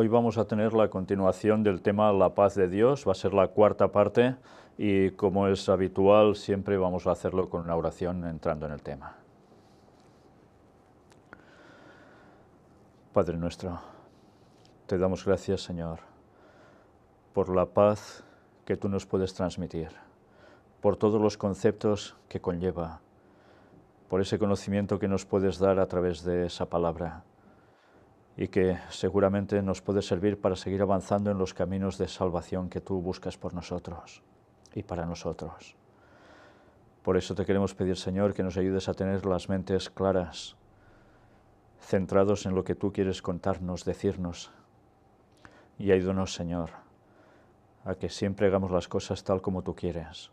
Hoy vamos a tener la continuación del tema La paz de Dios, va a ser la cuarta parte y como es habitual siempre vamos a hacerlo con una oración entrando en el tema. Padre nuestro, te damos gracias, Señor, por la paz que tú nos puedes transmitir, por todos los conceptos que conlleva, por ese conocimiento que nos puedes dar a través de esa palabra y que seguramente nos puede servir para seguir avanzando en los caminos de salvación que tú buscas por nosotros y para nosotros. Por eso te queremos pedir, Señor, que nos ayudes a tener las mentes claras, centrados en lo que tú quieres contarnos, decirnos, y ayúdanos, Señor, a que siempre hagamos las cosas tal como tú quieres.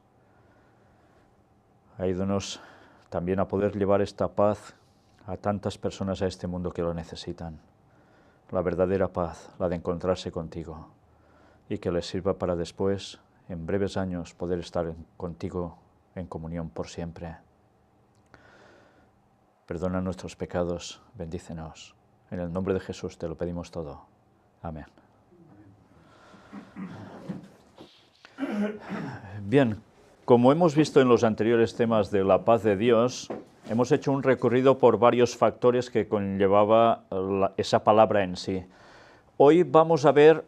Ayúdanos también a poder llevar esta paz a tantas personas a este mundo que lo necesitan. La verdadera paz, la de encontrarse contigo, y que les sirva para después, en breves años, poder estar contigo en comunión por siempre. Perdona nuestros pecados, bendícenos. En el nombre de Jesús te lo pedimos todo. Amén. Bien, como hemos visto en los anteriores temas de la paz de Dios, hemos hecho un recorrido por varios factores que conllevaba esa palabra en sí. Hoy vamos a ver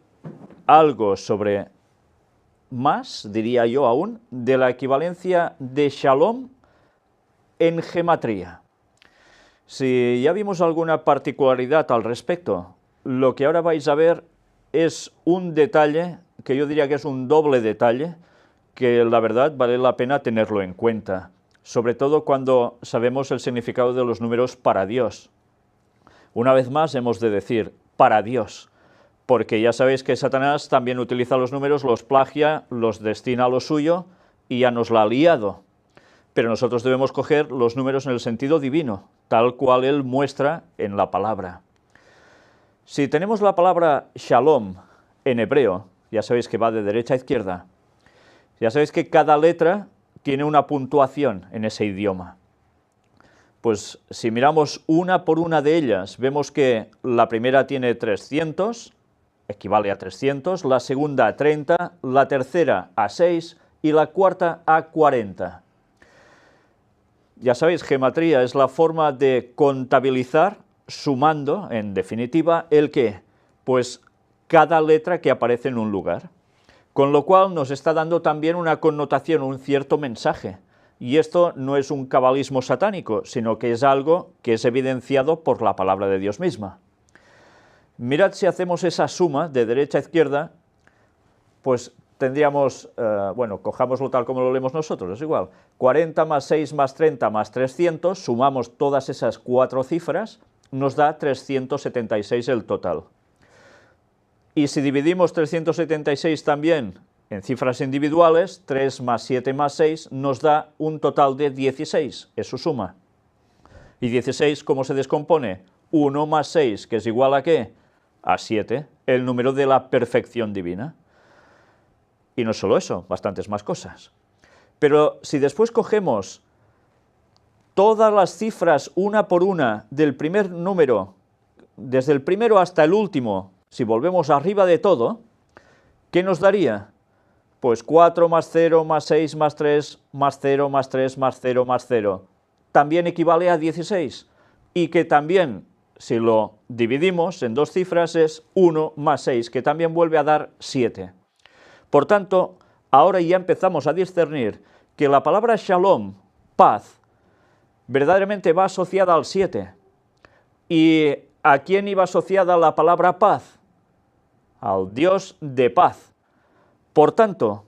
algo sobre más, diría yo aún, de la equivalencia de Shalom en gematría. Si ya vimos alguna particularidad al respecto, lo que ahora vais a ver es un detalle, que yo diría que es un doble detalle, que la verdad vale la pena tenerlo en cuenta, sobre todo cuando sabemos el significado de los números para Dios. Una vez más hemos de decir para Dios, porque ya sabéis que Satanás también utiliza los números, los plagia, los destina a lo suyo y ya nos la ha liado. Pero nosotros debemos coger los números en el sentido divino, tal cual él muestra en la palabra. Si tenemos la palabra Shalom en hebreo, ya sabéis que va de derecha a izquierda, ya sabéis que cada letra tiene una puntuación en ese idioma. Pues si miramos una por una de ellas, vemos que la primera tiene 300, equivale a 300, la segunda a 30, la tercera a 6 y la cuarta a 40. Ya sabéis, gematría es la forma de contabilizar, sumando, en definitiva, ¿el qué? Pues cada letra que aparece en un lugar. Con lo cual nos está dando también una connotación, un cierto mensaje. Y esto no es un cabalismo satánico, sino que es algo que es evidenciado por la palabra de Dios misma. Mirad si hacemos esa suma de derecha a izquierda, pues tendríamos, bueno, cojámoslo tal como lo leemos nosotros, es igual, 40 más 6 más 30 más 300, sumamos todas esas cuatro cifras, nos da 376 el total. Y si dividimos 376 también en cifras individuales, 3 más 7 más 6 nos da un total de 16, es su suma. ¿Y 16 cómo se descompone? 1 más 6, que es igual a ¿qué? A 7, el número de la perfección divina. Y no solo eso, bastantes más cosas. Pero si después cogemos todas las cifras una por una del primer número, desde el primero hasta el último, si volvemos arriba de todo, ¿qué nos daría? Pues 4 más 0 más 6 más 3 más 0 más 3 más 0 más 0. También equivale a 16. Y que también, si lo dividimos en dos cifras, es 1 más 6, que también vuelve a dar 7. Por tanto, ahora ya empezamos a discernir que la palabra Shalom, paz, verdaderamente va asociada al 7. ¿Y a quién iba asociada la palabra paz? Al Dios de paz. Por tanto,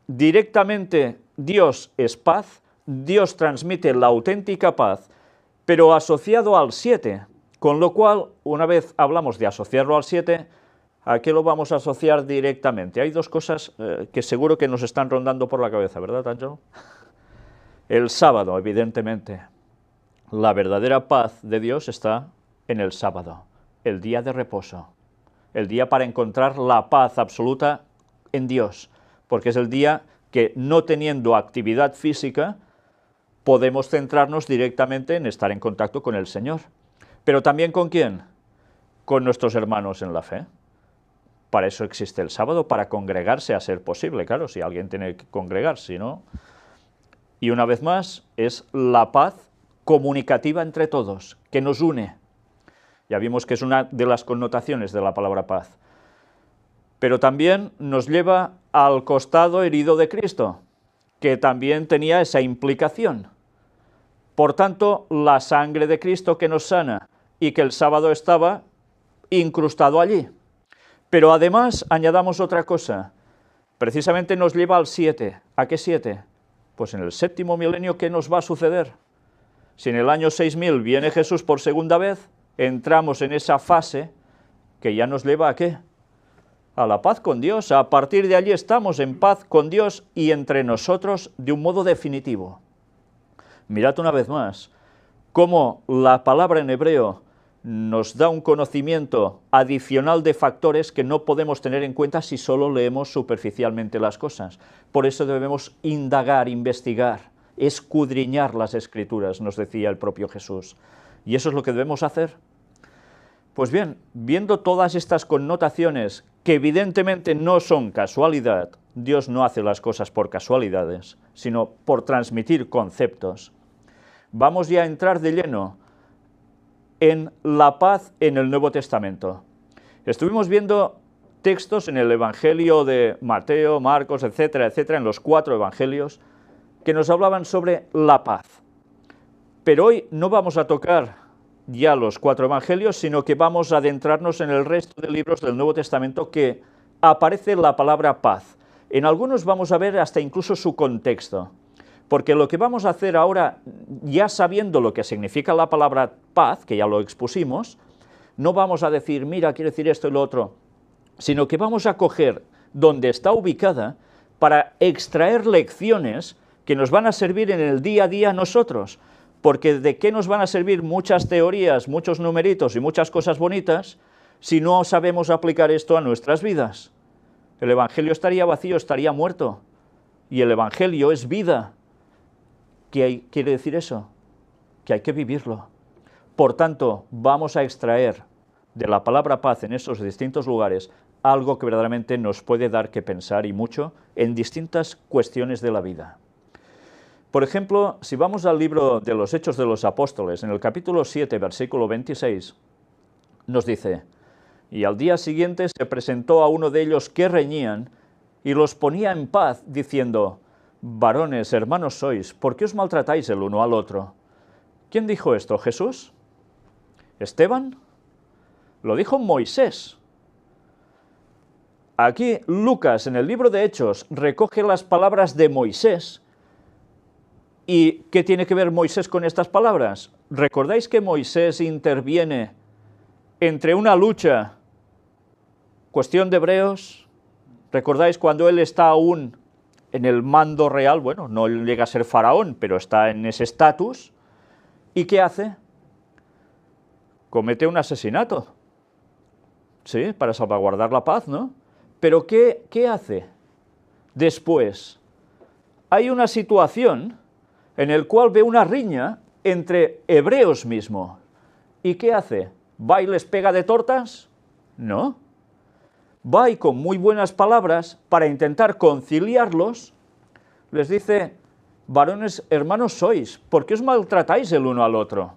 directamente Dios es paz, Dios transmite la auténtica paz, pero asociado al 7, con lo cual, una vez hablamos de asociarlo al 7, ¿a qué lo vamos a asociar directamente? Hay dos cosas que seguro que nos están rondando por la cabeza, ¿verdad, Ángel? El sábado, evidentemente. La verdadera paz de Dios está en el sábado, el día de reposo, el día para encontrar la paz absoluta en Dios, porque es el día que, no teniendo actividad física, podemos centrarnos directamente en estar en contacto con el Señor. Pero también ¿con quién? Con nuestros hermanos en la fe. Para eso existe el sábado, para congregarse a ser posible, claro, si alguien tiene que congregarse, ¿no? Y una vez más, es la paz comunicativa entre todos, que nos une. Ya vimos que es una de las connotaciones de la palabra paz. Pero también nos lleva al costado herido de Cristo, que también tenía esa implicación. Por tanto, la sangre de Cristo que nos sana y que el sábado estaba incrustado allí. Pero además añadamos otra cosa, precisamente nos lleva al 7. ¿A qué 7? Pues en el 7º milenio, ¿qué nos va a suceder? Si en el año 6000 viene Jesús por segunda vez, entramos en esa fase que ya nos lleva ¿a qué? A la paz con Dios. A partir de allí estamos en paz con Dios y entre nosotros de un modo definitivo. Mirad una vez más cómo la palabra en hebreo nos da un conocimiento adicional de factores que no podemos tener en cuenta si solo leemos superficialmente las cosas. Por eso debemos indagar, investigar, escudriñar las Escrituras, nos decía el propio Jesús. ¿Y eso es lo que debemos hacer? Pues bien, viendo todas estas connotaciones que evidentemente no son casualidad, Dios no hace las cosas por casualidades, sino por transmitir conceptos, vamos ya a entrar de lleno en la paz en el Nuevo Testamento. Estuvimos viendo textos en el Evangelio de Mateo, Marcos, etcétera, etcétera, en los 4 evangelios, que nos hablaban sobre la paz. Pero hoy no vamos a tocar ya los 4 evangelios, sino que vamos a adentrarnos en el resto de libros del Nuevo Testamento que aparece la palabra paz. En algunos vamos a ver hasta incluso su contexto, porque lo que vamos a hacer ahora, ya sabiendo lo que significa la palabra paz, que ya lo expusimos, no vamos a decir, mira, quiere decir esto y lo otro, sino que vamos a coger donde está ubicada para extraer lecciones que nos van a servir en el día a día a nosotros, porque ¿de qué nos van a servir muchas teorías, muchos numeritos y muchas cosas bonitas si no sabemos aplicar esto a nuestras vidas? El Evangelio estaría vacío, estaría muerto, y el Evangelio es vida. ¿Qué quiere decir eso? Que hay que vivirlo. Por tanto, vamos a extraer de la palabra paz en esos distintos lugares algo que verdaderamente nos puede dar que pensar y mucho en distintas cuestiones de la vida. Por ejemplo, si vamos al libro de los Hechos de los Apóstoles, en el capítulo 7, versículo 26, nos dice, y al día siguiente se presentó a uno de ellos que reñían y los ponía en paz, diciendo, varones, hermanos sois, ¿por qué os maltratáis el uno al otro? ¿Quién dijo esto? ¿Jesús? ¿Esteban? Lo dijo Moisés. Aquí Lucas, en el libro de Hechos, recoge las palabras de Moisés. ¿Y qué tiene que ver Moisés con estas palabras? ¿Recordáis que Moisés interviene entre una lucha, cuestión de hebreos? ¿Recordáis cuando él está aún en el mando real? Bueno, no llega a ser faraón, pero está en ese estatus. ¿Y qué hace? Comete un asesinato. Sí, para salvaguardar la paz, ¿no? Pero ¿qué hace? Después, hay una situación en la cual ve una riña entre hebreos mismo. ¿Y qué hace? ¿Va y les pega de tortas? No. Va y con muy buenas palabras, para intentar conciliarlos, les dice, varones, hermanos sois, ¿por qué os maltratáis el uno al otro?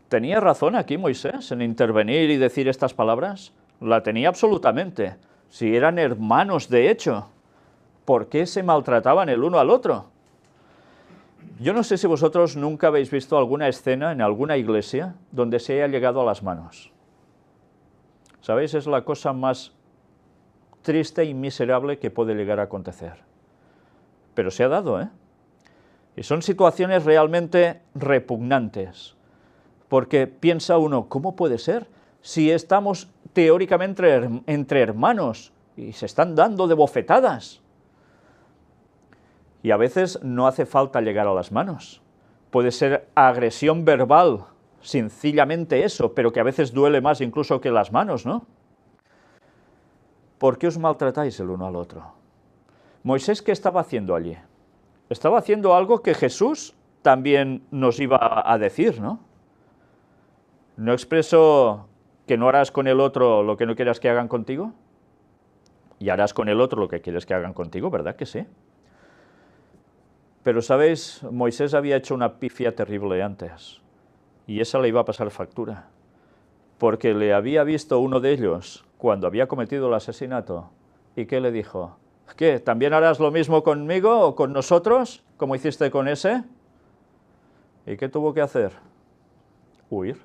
¿Tenía razón aquí Moisés en intervenir y decir estas palabras? La tenía absolutamente. Si eran hermanos de hecho, ¿por qué se maltrataban el uno al otro? Yo no sé si vosotros nunca habéis visto alguna escena en alguna iglesia donde se haya llegado a las manos. ¿Sabéis? Es la cosa más triste y miserable que puede llegar a acontecer. Pero se ha dado, ¿eh? Y son situaciones realmente repugnantes, porque piensa uno, ¿cómo puede ser? Si estamos teóricamente entre hermanos y se están dando de bofetadas. Y a veces no hace falta llegar a las manos. Puede ser agresión verbal, sencillamente eso, pero que a veces duele más incluso que las manos, ¿no? ¿Por qué os maltratáis el uno al otro? Moisés, ¿qué estaba haciendo allí? Estaba haciendo algo que Jesús también nos iba a decir, ¿no? No expresó ¿que no harás con el otro lo que no quieras que hagan contigo? Y harás con el otro lo que quieres que hagan contigo, ¿verdad que sí? Pero, ¿sabéis? Moisés había hecho una pifia terrible antes, y esa le iba a pasar factura, porque le había visto uno de ellos cuando había cometido el asesinato, ¿y qué le dijo? ¿Qué? ¿También harás lo mismo conmigo o con nosotros, como hiciste con ese? ¿Y qué tuvo que hacer? Huir.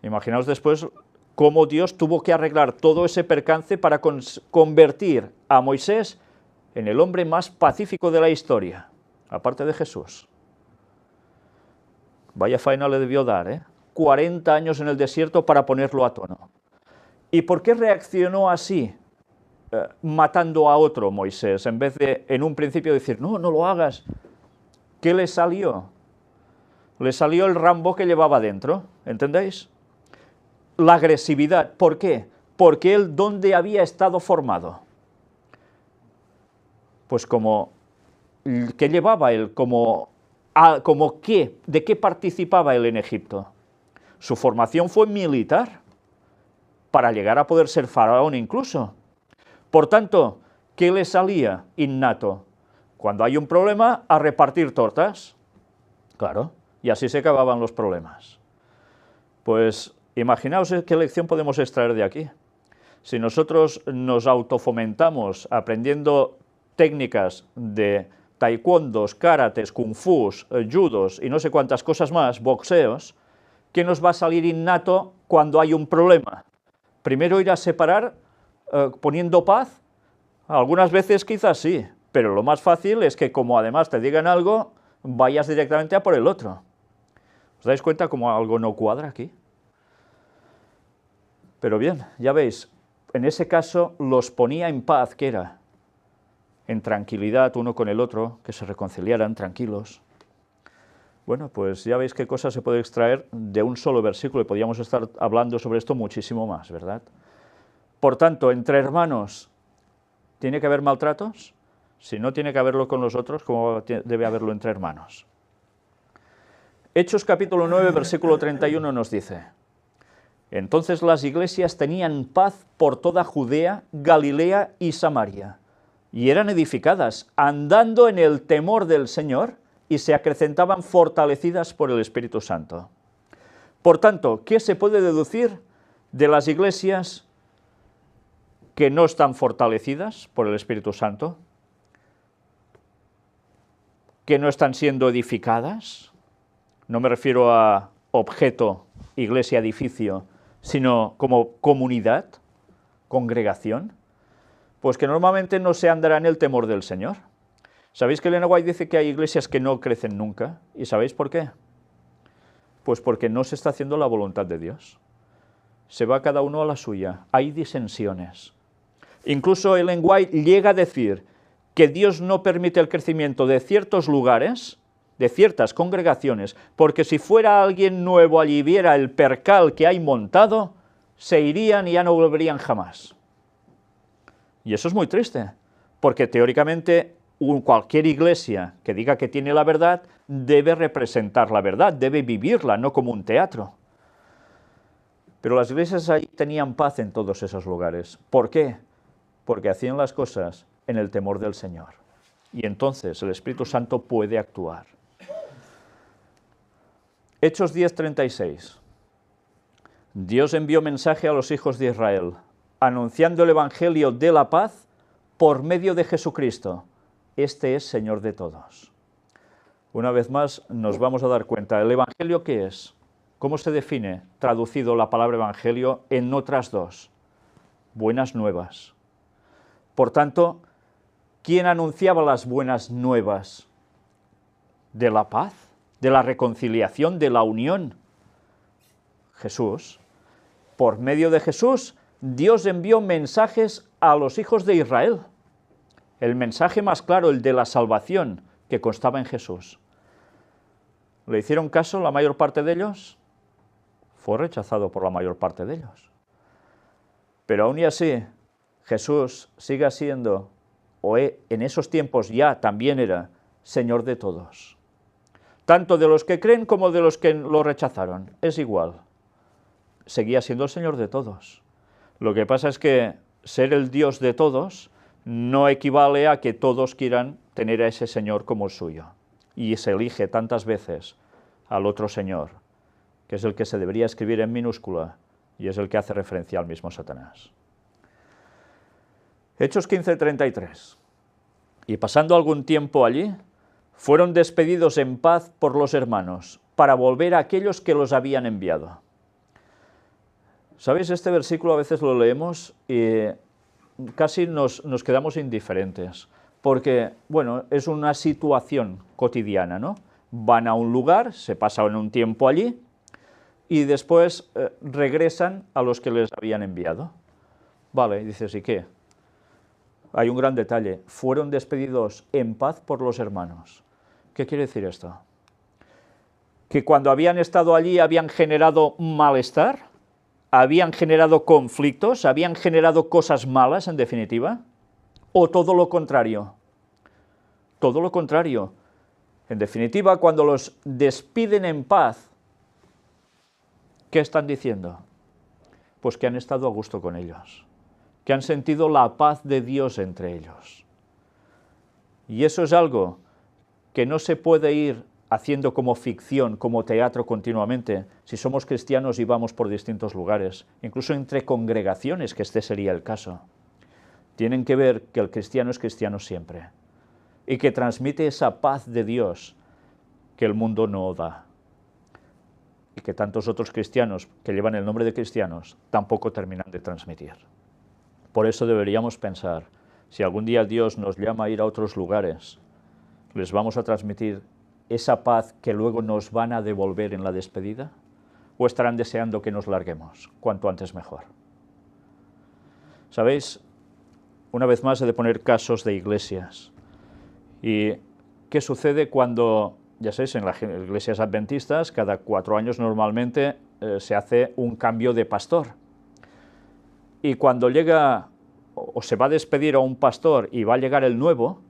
Imaginaos después cómo Dios tuvo que arreglar todo ese percance para convertir a Moisés en el hombre más pacífico de la historia, aparte de Jesús. Vaya faena le debió dar, ¿eh? 40 años en el desierto para ponerlo a tono. ¿Y por qué reaccionó así, matando a otro Moisés, en vez de en un principio decir, no, no lo hagas? ¿Qué le salió? Le salió el Rambo que llevaba dentro, ¿entendéis? La agresividad. ¿Por qué? Porque él, ¿dónde había estado formado? Pues como, ¿qué llevaba él? ¿De qué participaba él en Egipto? Su formación fue militar, para llegar a poder ser faraón incluso. Por tanto, ¿qué le salía innato? Cuando hay un problema, a repartir tortas. Claro, y así se acababan los problemas. Pues imaginaos qué lección podemos extraer de aquí. Si nosotros nos autofomentamos aprendiendo técnicas de taekwondos, karates, kung fus, judos y no sé cuántas cosas más, boxeos, ¿qué nos va a salir innato cuando hay un problema? Primero ir a separar poniendo paz. Algunas veces quizás sí, pero lo más fácil es que como además te digan algo, vayas directamente a por el otro. ¿Os dais cuenta cómo algo no cuadra aquí? Pero bien, ya veis, en ese caso los ponía en paz, ¿qué era? En tranquilidad uno con el otro, que se reconciliaran tranquilos. Bueno, pues ya veis qué cosa se puede extraer de un solo versículo, y podríamos estar hablando sobre esto muchísimo más, ¿verdad? Por tanto, entre hermanos, ¿tiene que haber maltratos? Si no tiene que haberlo con los otros, ¿cómo debe haberlo entre hermanos? Hechos capítulo 9, versículo 31 nos dice: entonces las iglesias tenían paz por toda Judea, Galilea y Samaria, y eran edificadas, andando en el temor del Señor, y se acrecentaban fortalecidas por el Espíritu Santo. Por tanto, ¿qué se puede deducir de las iglesias que no están fortalecidas por el Espíritu Santo? ¿Que no están siendo edificadas? No me refiero a objeto, iglesia, edificio, sino como comunidad, congregación. Pues que normalmente no se andará en el temor del Señor. ¿Sabéis que Elena White dice que hay iglesias que no crecen nunca? ¿Y sabéis por qué? Pues porque no se está haciendo la voluntad de Dios. Se va cada uno a la suya. Hay disensiones. Incluso Ellen White llega a decir que Dios no permite el crecimiento de ciertos lugares, de ciertas congregaciones, porque si fuera alguien nuevo allí y viera el percal que hay montado, se irían y ya no volverían jamás. Y eso es muy triste, porque teóricamente cualquier iglesia que diga que tiene la verdad debe representar la verdad, debe vivirla, no como un teatro. Pero las iglesias ahí tenían paz en todos esos lugares. ¿Por qué? Porque hacían las cosas en el temor del Señor. Y entonces el Espíritu Santo puede actuar. Hechos 10:36. Dios envió mensaje a los hijos de Israel, anunciando el Evangelio de la paz por medio de Jesucristo. Este es Señor de todos. Una vez más nos vamos a dar cuenta, ¿el Evangelio qué es? ¿Cómo se define, traducido la palabra Evangelio en otras dos? Buenas nuevas. Por tanto, ¿quién anunciaba las buenas nuevas? ¿De la paz? ¿De la reconciliación? ¿De la unión? Jesús. Por medio de Jesús, Dios envió mensajes a los hijos de Israel. El mensaje más claro, el de la salvación, que constaba en Jesús. ¿Le hicieron caso la mayor parte de ellos? Fue rechazado por la mayor parte de ellos. Pero aún y así, Jesús sigue siendo, en esos tiempos ya también era, Señor de todos. Tanto de los que creen como de los que lo rechazaron. Es igual. seguía siendo el Señor de todos. Lo que pasa es que ser el Dios de todos no equivale a que todos quieran tener a ese Señor como el suyo. Y se elige tantas veces al otro Señor, que es el que se debería escribir en minúscula, y es el que hace referencia al mismo Satanás. Hechos 15:33. Y pasando algún tiempo allí, fueron despedidos en paz por los hermanos, para volver a aquellos que los habían enviado. ¿Sabéis? Este versículo a veces lo leemos y casi nos quedamos indiferentes, porque, bueno, es una situación cotidiana, ¿no? Van a un lugar, se pasan un tiempo allí, y después regresan a los que les habían enviado. Vale, dices, ¿y qué? Hay un gran detalle, fueron despedidos en paz por los hermanos. ¿Qué quiere decir esto? ¿Que cuando habían estado allí habían generado malestar? ¿Habían generado conflictos? ¿Habían generado cosas malas, en definitiva? ¿O todo lo contrario? Todo lo contrario. En definitiva, cuando los despiden en paz, ¿qué están diciendo? Pues que han estado a gusto con ellos, que han sentido la paz de Dios entre ellos. Y eso es algo que no se puede ir haciendo como ficción, como teatro continuamente, si somos cristianos y vamos por distintos lugares, incluso entre congregaciones, que este sería el caso. Tienen que ver que el cristiano es cristiano siempre, y que transmite esa paz de Dios que el mundo no da, y que tantos otros cristianos que llevan el nombre de cristianos tampoco terminan de transmitir. Por eso deberíamos pensar, si algún día Dios nos llama a ir a otros lugares, ¿les vamos a transmitir esa paz que luego nos van a devolver en la despedida? ¿O estarán deseando que nos larguemos? Cuanto antes mejor. ¿Sabéis? Una vez más he de poner casos de iglesias. ¿Y qué sucede cuando, ya sabéis, en las iglesias adventistas, cada 4 años normalmente se hace un cambio de pastor? Y cuando llega o se va a despedir a un pastor y va a llegar el nuevo,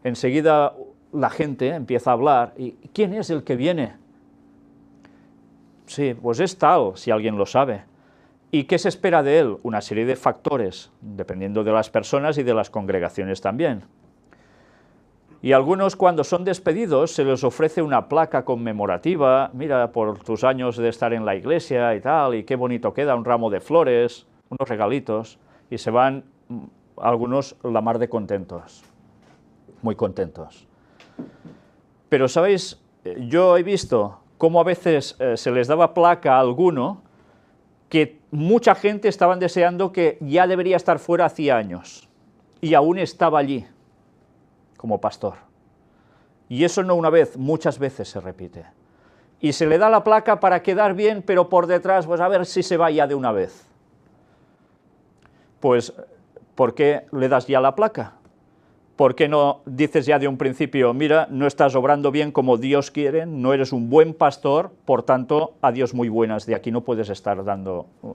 enseguida la gente empieza a hablar, ¿y quién es el que viene? Sí, pues es tal, si alguien lo sabe. ¿Y qué se espera de él? Una serie de factores, dependiendo de las personas y de las congregaciones también. Y algunos, cuando son despedidos, se les ofrece una placa conmemorativa, mira, por tus años de estar en la iglesia y tal, y qué bonito queda, un ramo de flores, unos regalitos, y se van algunos la mar de contentos, muy contentos. Pero, ¿sabéis? Yo he visto cómo a veces se les daba placa a alguno que mucha gente estaban deseando que ya debería estar fuera hacía años, y aún estaba allí, como pastor. Y eso no una vez, muchas veces se repite. Y se le da la placa para quedar bien, pero por detrás, pues a ver si se va ya de una vez. Pues, ¿por qué le das ya la placa? ¿Por qué no dices ya de un principio, mira, no estás obrando bien como Dios quiere, no eres un buen pastor, por tanto, adiós muy buenas, de aquí no puedes estar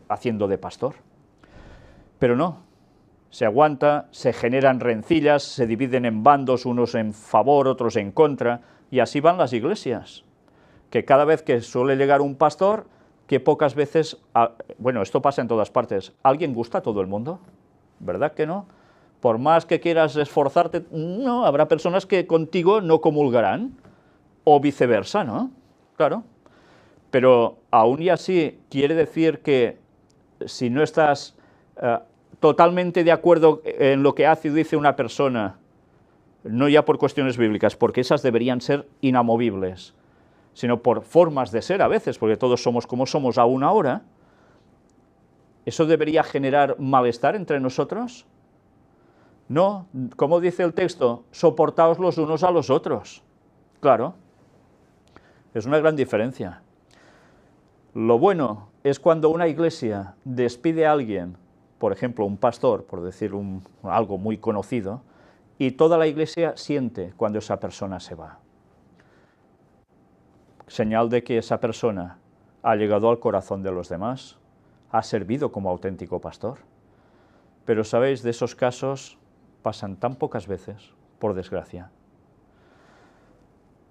haciendo de pastor? Pero no, se aguanta, se generan rencillas, se dividen en bandos, unos en favor, otros en contra, y así van las iglesias, que cada vez que suele llegar un pastor, que pocas veces, bueno, esto pasa en todas partes, ¿alguien gusta a todo el mundo? ¿Verdad que no? Por más que quieras esforzarte, no, habrá personas que contigo no comulgarán, o viceversa, ¿no? Claro. Pero aún y así quiere decir que si no estás totalmente de acuerdo en lo que hace y dice una persona, no ya por cuestiones bíblicas, porque esas deberían ser inamovibles, sino por formas de ser a veces, porque todos somos como somos aún ahora, ¿eso debería generar malestar entre nosotros? No, como dice el texto, soportaos los unos a los otros. Claro, es una gran diferencia. Lo bueno es cuando una iglesia despide a alguien, por ejemplo, un pastor, por decir algo muy conocido, y toda la iglesia siente cuando esa persona se va. Señal de que esa persona ha llegado al corazón de los demás, ha servido como auténtico pastor. Pero, ¿sabéis? De esos casos pasan tan pocas veces, por desgracia.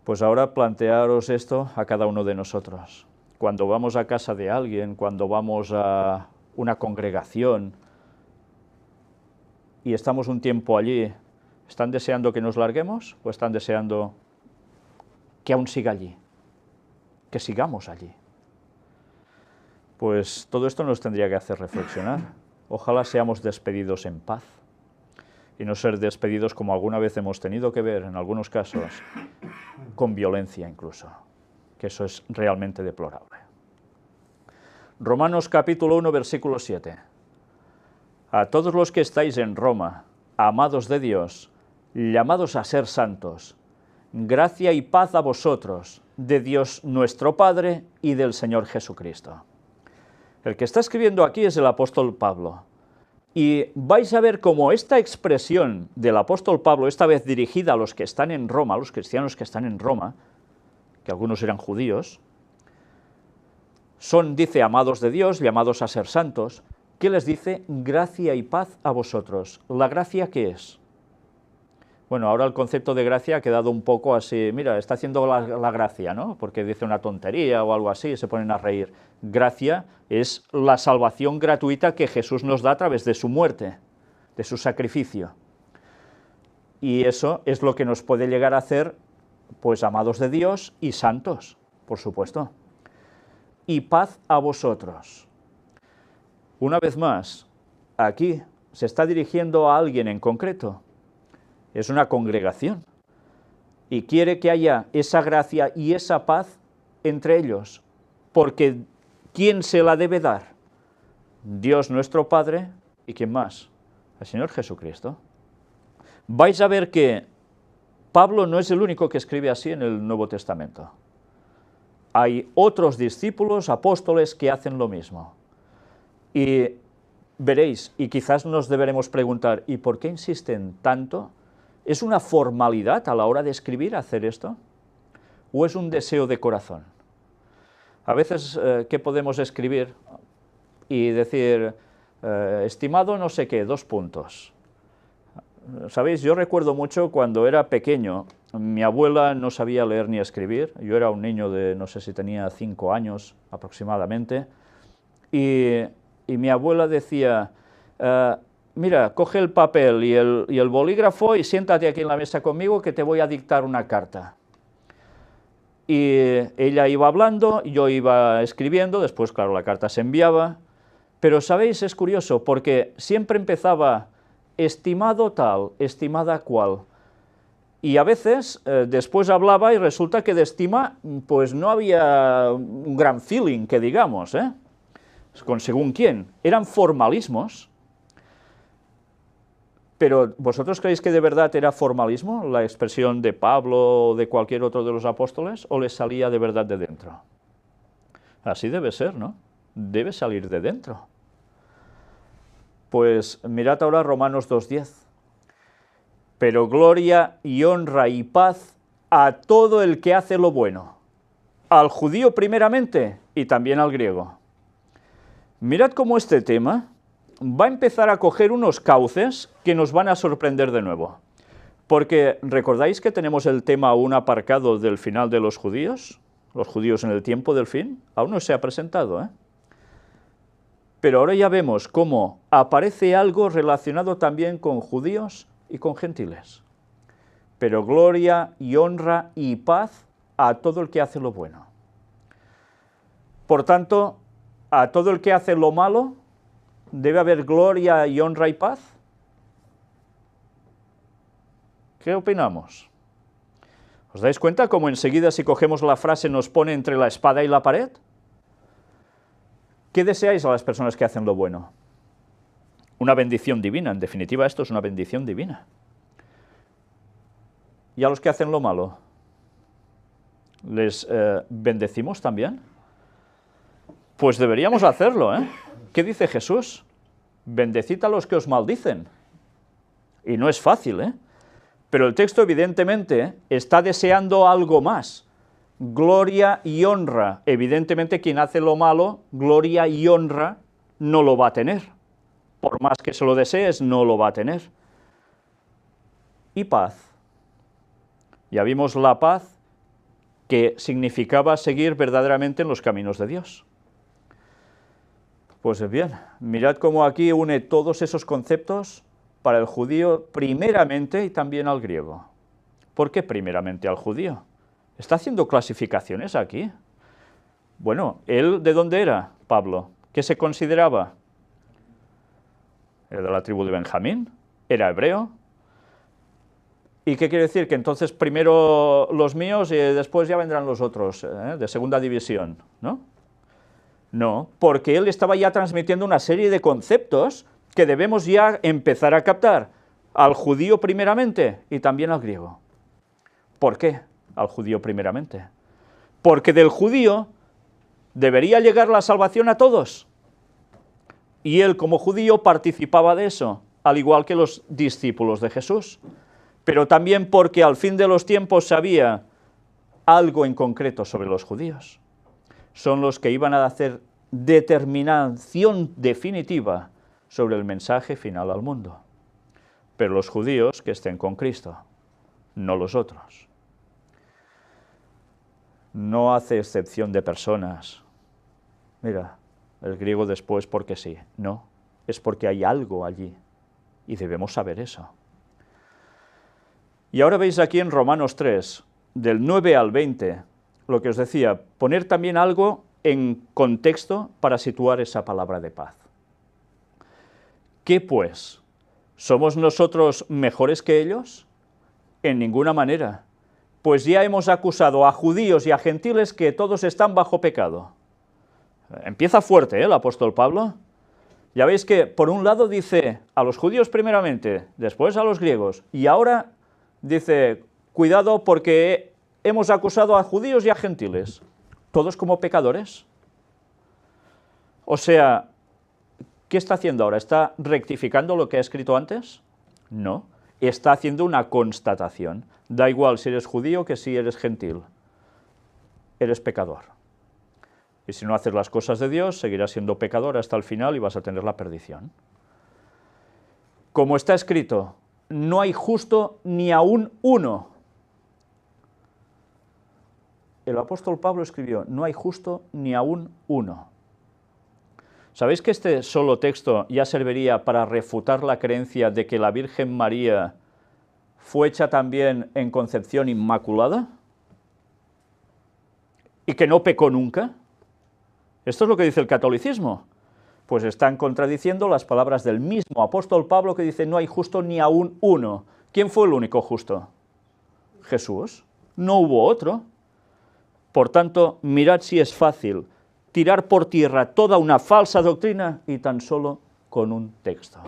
Pues ahora plantearos esto a cada uno de nosotros. cuando vamos a casa de alguien, cuando vamos a una congregación y estamos un tiempo allí, ¿están deseando que nos larguemos o están deseando que aún siga allí, que sigamos allí? Pues todo esto nos tendría que hacer reflexionar. Ojalá seamos despedidos en paz y no ser despedidos como alguna vez hemos tenido que ver, en algunos casos, con violencia incluso, que eso es realmente deplorable. Romanos capítulo 1, versículo 7. A todos los que estáis en Roma, amados de Dios, llamados a ser santos, gracia y paz a vosotros, de Dios nuestro Padre y del Señor Jesucristo. El que está escribiendo aquí es el apóstol Pablo. Y vais a ver cómo esta expresión del apóstol Pablo, esta vez dirigida a los que están en Roma, a los cristianos que están en Roma, que algunos eran judíos, son, dice, amados de Dios, llamados a ser santos. ¿Qué les dice? Gracia y paz a vosotros. ¿La gracia qué es? Bueno, ahora el concepto de gracia ha quedado un poco así, mira, está haciendo la gracia, ¿no? Porque dice una tontería o algo así y se ponen a reír. Gracia es la salvación gratuita que Jesús nos da a través de su muerte, de su sacrificio. Y eso es lo que nos puede llegar a hacer, pues, amados de Dios y santos, por supuesto. Y paz a vosotros. Una vez más, aquí se está dirigiendo a alguien en concreto. Es una congregación y quiere que haya esa gracia y esa paz entre ellos, porque ¿quién se la debe dar? Dios nuestro Padre y ¿quién más? El Señor Jesucristo. Vais a ver que Pablo no es el único que escribe así en el Nuevo Testamento. Hay otros discípulos, apóstoles, que hacen lo mismo. Y veréis, y quizás nos deberemos preguntar, ¿y por qué insisten tanto? ¿Es una formalidad a la hora de escribir hacer esto? ¿O es un deseo de corazón? A veces, ¿qué podemos escribir? Y decir, estimado no sé qué, 2 puntos. ¿Sabéis? Yo recuerdo mucho cuando era pequeño, mi abuela no sabía leer ni escribir, yo era un niño de, no sé si tenía 5 años aproximadamente, y mi abuela decía, mira, coge el papel y el bolígrafo y siéntate aquí en la mesa conmigo que te voy a dictar una carta. Y ella iba hablando, yo iba escribiendo, después, claro, la carta se enviaba, pero, ¿sabéis? Es curioso, porque siempre empezaba, estimado tal, estimada cual, y a veces después hablaba y resulta que de estima, pues no había un gran feeling, que digamos, con según quién, eran formalismos. Pero, ¿vosotros creéis que de verdad era formalismo la expresión de Pablo o de cualquier otro de los apóstoles, o les salía de verdad de dentro? Así debe ser, ¿no? Debe salir de dentro. Pues mirad ahora Romanos 2:10. Pero gloria y honra y paz a todo el que hace lo bueno, al judío primeramente y también al griego. Mirad cómo este tema va a empezar a coger unos cauces que nos van a sorprender de nuevo. Porque, ¿recordáis que tenemos el tema aún aparcado del final de los judíos en el tiempo del fin? Aún no se ha presentado, Pero ahora ya vemos cómo aparece algo relacionado también con judíos y con gentiles. Pero gloria y honra y paz a todo el que hace lo bueno. Por tanto, a todo el que hace lo malo, ¿debe haber gloria y honra y paz? ¿Qué opinamos? ¿Os dais cuenta cómo enseguida, si cogemos la frase, nos pone entre la espada y la pared? ¿Qué deseáis a las personas que hacen lo bueno? Una bendición divina, en definitiva esto es una bendición divina. ¿Y a los que hacen lo malo? ¿Les bendecimos también? Pues deberíamos hacerlo, ¿Qué dice Jesús? Bendecid a los que os maldicen. Y no es fácil, Pero el texto evidentemente está deseando algo más. Gloria y honra. Evidentemente quien hace lo malo, gloria y honra no lo va a tener. Por más que se lo desees, no lo va a tener. Y paz. Ya vimos la paz que significaba seguir verdaderamente en los caminos de Dios. Pues bien, mirad cómo aquí une todos esos conceptos para el judío primeramente y también al griego. ¿Por qué primeramente al judío? ¿Está haciendo clasificaciones aquí? Bueno, ¿él de dónde era, Pablo? ¿Qué se consideraba? ¿Era de la tribu de Benjamín? ¿Era hebreo? ¿Y qué quiere decir? Que entonces primero los míos y después ya vendrán los otros, de segunda división, ¿no? No, porque él estaba ya transmitiendo una serie de conceptos que debemos ya empezar a captar, al judío primeramente y también al griego. ¿Por qué al judío primeramente? Porque del judío debería llegar la salvación a todos. Y él como judío participaba de eso, al igual que los discípulos de Jesús. Pero también porque al fin de los tiempos sabía algo en concreto sobre los judíos. Son los que iban a hacer determinación definitiva sobre el mensaje final al mundo. Pero los judíos que estén con Cristo, no los otros. No hace excepción de personas. Mira, el griego después porque sí. No, es porque hay algo allí y debemos saber eso. Y ahora veis aquí en Romanos 3, del 9 al 20, lo que os decía, poner también algo en contexto para situar esa palabra de paz. ¿Qué pues? ¿Somos nosotros mejores que ellos? En ninguna manera, pues ya hemos acusado a judíos y a gentiles que todos están bajo pecado. Empieza fuerte, el apóstol Pablo. Ya veis que por un lado dice a los judíos primeramente, después a los griegos, y ahora dice, cuidado porque hemos acusado a judíos y a gentiles, todos como pecadores. O sea, ¿qué está haciendo ahora? ¿Está rectificando lo que ha escrito antes? No, está haciendo una constatación. Da igual si eres judío que si eres gentil, eres pecador. Y si no haces las cosas de Dios, seguirás siendo pecador hasta el final y vas a tener la perdición. Como está escrito, no hay justo ni aún uno. El apóstol Pablo escribió, no hay justo ni aún uno. ¿Sabéis que este solo texto ya serviría para refutar la creencia de que la Virgen María fue hecha también en concepción inmaculada? ¿Y que no pecó nunca? Esto es lo que dice el catolicismo. Pues están contradiciendo las palabras del mismo apóstol Pablo que dice no hay justo ni aún uno. ¿Quién fue el único justo? Jesús. No hubo otro. Por tanto, mirad si es fácil tirar por tierra toda una falsa doctrina y tan solo con un texto.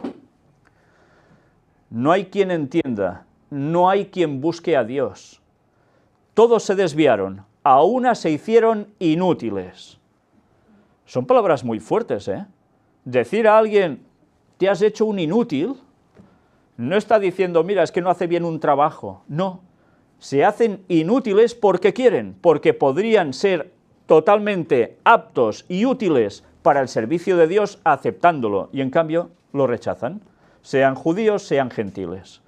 No hay quien entienda, no hay quien busque a Dios. Todos se desviaron, a una se hicieron inútiles. Son palabras muy fuertes, ¿eh? Decir a alguien, te has hecho un inútil, no está diciendo, mira, es que no hace bien un trabajo. No, se hacen inútiles porque quieren, porque podrían ser totalmente aptos y útiles para el servicio de Dios aceptándolo, y en cambio lo rechazan, sean judíos, sean gentiles.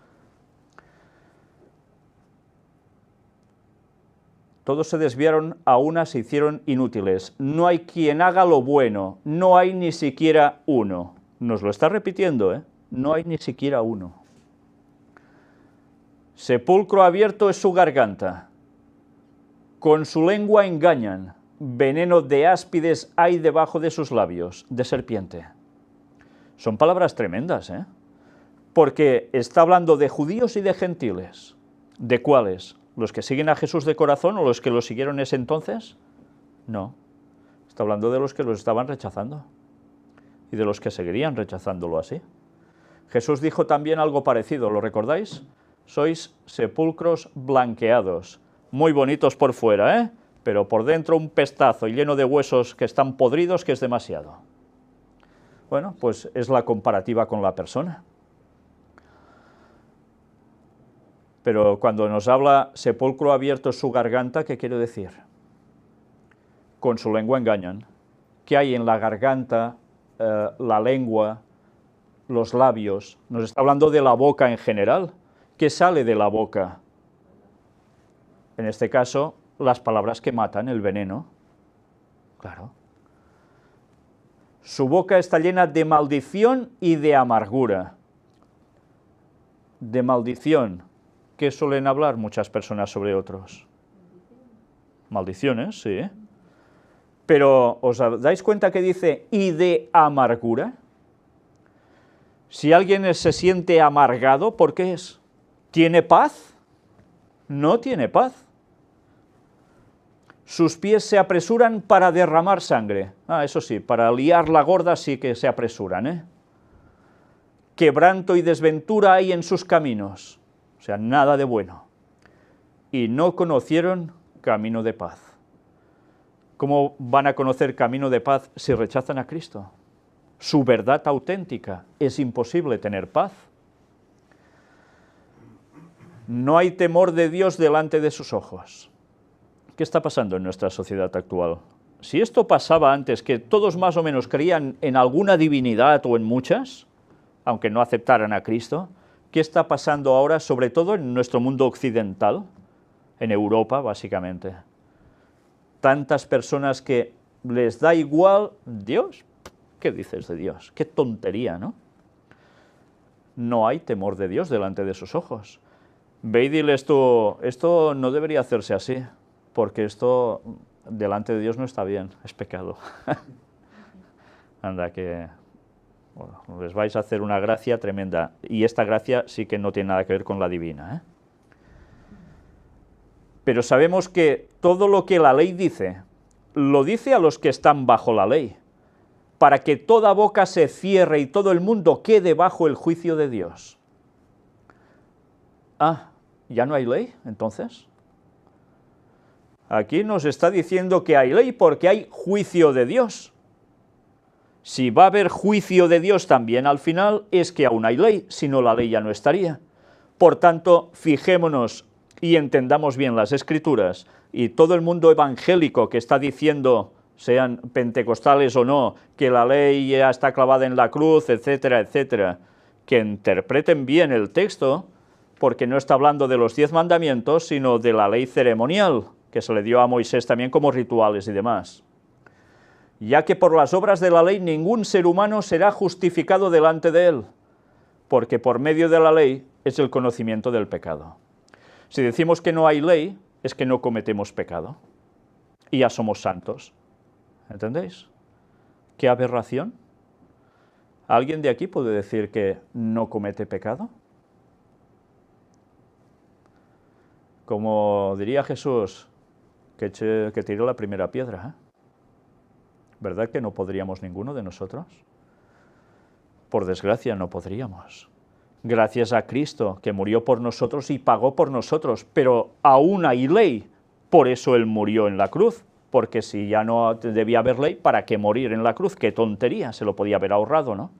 Todos se desviaron, a una se hicieron inútiles. No hay quien haga lo bueno, no hay ni siquiera uno. Nos lo está repitiendo, ¿eh? No hay ni siquiera uno. Sepulcro abierto es su garganta. Con su lengua engañan. Veneno de áspides hay debajo de sus labios, de serpiente. Son palabras tremendas, ¿eh? Porque está hablando de judíos y de gentiles. ¿De cuáles? ¿Los que siguen a Jesús de corazón o los que lo siguieron en ese entonces? No, está hablando de los que los estaban rechazando y de los que seguirían rechazándolo así. Jesús dijo también algo parecido, ¿lo recordáis? Sois sepulcros blanqueados, muy bonitos por fuera, ¿eh? Pero por dentro un pestazo y lleno de huesos que están podridos que es demasiado. Bueno, pues es la comparativa con la persona. Pero cuando nos habla sepulcro abierto es su garganta, ¿qué quiere decir? Con su lengua engañan. ¿Qué hay en la garganta, la lengua, los labios? Nos está hablando de la boca en general. ¿Qué sale de la boca? En este caso, las palabras que matan, el veneno. Claro. Su boca está llena de maldición y de amargura. De maldición. ¿Qué suelen hablar muchas personas sobre otros? Maldiciones, sí. Pero, ¿os dais cuenta que dice y de amargura? Si alguien se siente amargado, ¿por qué es? ¿Tiene paz? No tiene paz. Sus pies se apresuran para derramar sangre. Eso sí, para liar la gorda sí que se apresuran, ¿eh? Quebranto y desventura hay en sus caminos. O sea, nada de bueno. Y no conocieron camino de paz. ¿Cómo van a conocer camino de paz si rechazan a Cristo? Su verdad auténtica. Es imposible tener paz. No hay temor de Dios delante de sus ojos. ¿Qué está pasando en nuestra sociedad actual? Si esto pasaba antes, que todos más o menos creían en alguna divinidad o en muchas, aunque no aceptaran a Cristo, ¿qué está pasando ahora, sobre todo en nuestro mundo occidental, en Europa, básicamente? Tantas personas que les da igual Dios. ¿Qué dices de Dios? Qué tontería, ¿no? No hay temor de Dios delante de sus ojos. Ve y dile esto no debería hacerse así, porque esto delante de Dios no está bien, es pecado. Anda, que bueno, les vais a hacer una gracia tremenda, y esta gracia sí que no tiene nada que ver con la divina, ¿eh? Pero sabemos que todo lo que la ley dice, lo dice a los que están bajo la ley, para que toda boca se cierre y todo el mundo quede bajo el juicio de Dios. ¿Ya no hay ley, entonces? Aquí nos está diciendo que hay ley porque hay juicio de Dios. Si va a haber juicio de Dios también al final, es que aún hay ley, si no la ley ya no estaría. Por tanto, fijémonos y entendamos bien las Escrituras, y todo el mundo evangélico que está diciendo, sean pentecostales o no, que la ley ya está clavada en la cruz, etcétera, etcétera, que interpreten bien el texto, porque no está hablando de los 10 mandamientos, sino de la ley ceremonial, que se le dio a Moisés también como rituales y demás. Ya que por las obras de la ley ningún ser humano será justificado delante de él, porque por medio de la ley es el conocimiento del pecado. Si decimos que no hay ley, es que no cometemos pecado, y ya somos santos. ¿Entendéis? ¿Qué aberración? ¿Alguien de aquí puede decir que no comete pecado? Como diría Jesús, que tiró la primera piedra, ¿eh? ¿Verdad que no podríamos ninguno de nosotros? Por desgracia no podríamos. Gracias a Cristo, que murió por nosotros y pagó por nosotros, pero aún hay ley, por eso Él murió en la cruz, porque si ya no debía haber ley, ¿para qué morir en la cruz? ¡Qué tontería! Se lo podía haber ahorrado, ¿no?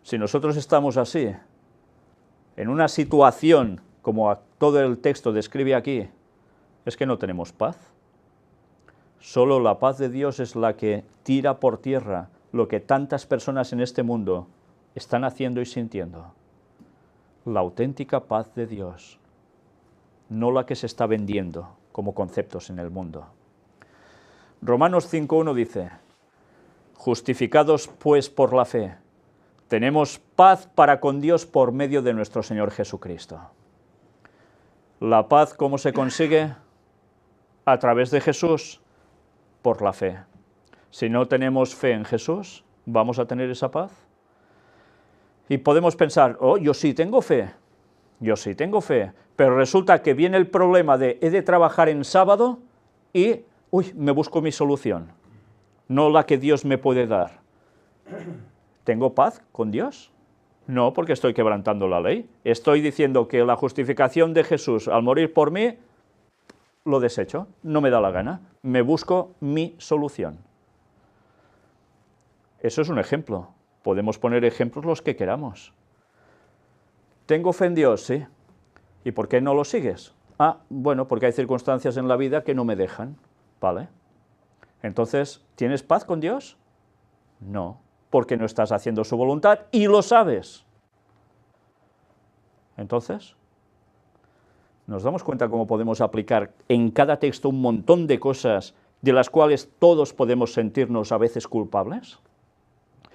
Si nosotros estamos así, en una situación como todo el texto describe aquí, es que no tenemos paz. Solo la paz de Dios es la que tira por tierra lo que tantas personas en este mundo están haciendo y sintiendo. La auténtica paz de Dios, no la que se está vendiendo como conceptos en el mundo. Romanos 5:1 dice, justificados pues por la fe, tenemos paz para con Dios por medio de nuestro Señor Jesucristo. ¿La paz cómo se consigue? A través de Jesús, por la fe. Si no tenemos fe en Jesús, ¿vamos a tener esa paz? Y podemos pensar, yo sí tengo fe, pero resulta que viene el problema de he de trabajar en sábado y, me busco mi solución, no la que Dios me puede dar. ¿Tengo paz con Dios? No, porque estoy quebrantando la ley. Estoy diciendo que la justificación de Jesús al morir por mí, lo desecho, no me da la gana, me busco mi solución. Eso es un ejemplo. Podemos poner ejemplos los que queramos. ¿Tengo fe en Dios? Sí. ¿Y por qué no lo sigues? Bueno, porque hay circunstancias en la vida que no me dejan. ¿Vale? Entonces, ¿tienes paz con Dios? No, porque no estás haciendo su voluntad y lo sabes. Entonces, ¿Nos damos cuenta cómo podemos aplicar en cada texto un montón de cosas de las cuales todos podemos sentirnos a veces culpables?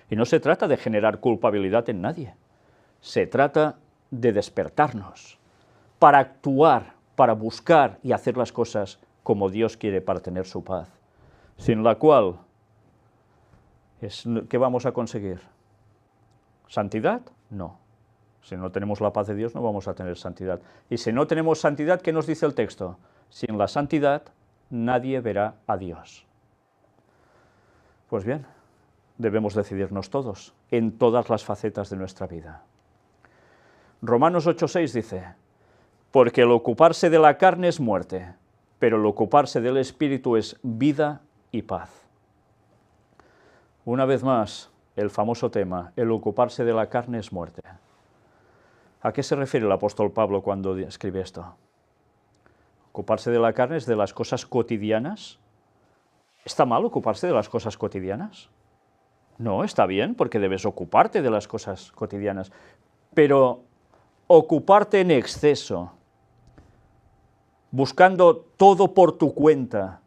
Y no se trata de generar culpabilidad en nadie, se trata de despertarnos para actuar, para buscar y hacer las cosas como Dios quiere para tener su paz, sin la cual, ¿qué vamos a conseguir? ¿Santidad? No. Si no tenemos la paz de Dios no vamos a tener santidad. Y si no tenemos santidad, ¿qué nos dice el texto? Sin la santidad nadie verá a Dios. Pues bien, debemos decidirnos todos, en todas las facetas de nuestra vida. Romanos 8:6 dice, porque el ocuparse de la carne es muerte, pero el ocuparse del Espíritu es vida y paz. Una vez más, el famoso tema, el ocuparse de la carne es muerte. ¿A qué se refiere el apóstol Pablo cuando escribe esto? ¿Ocuparse de la carne es de las cosas cotidianas? ¿Está mal ocuparse de las cosas cotidianas? No, está bien, porque debes ocuparte de las cosas cotidianas, pero ocuparte en exceso, buscando todo por tu cuenta,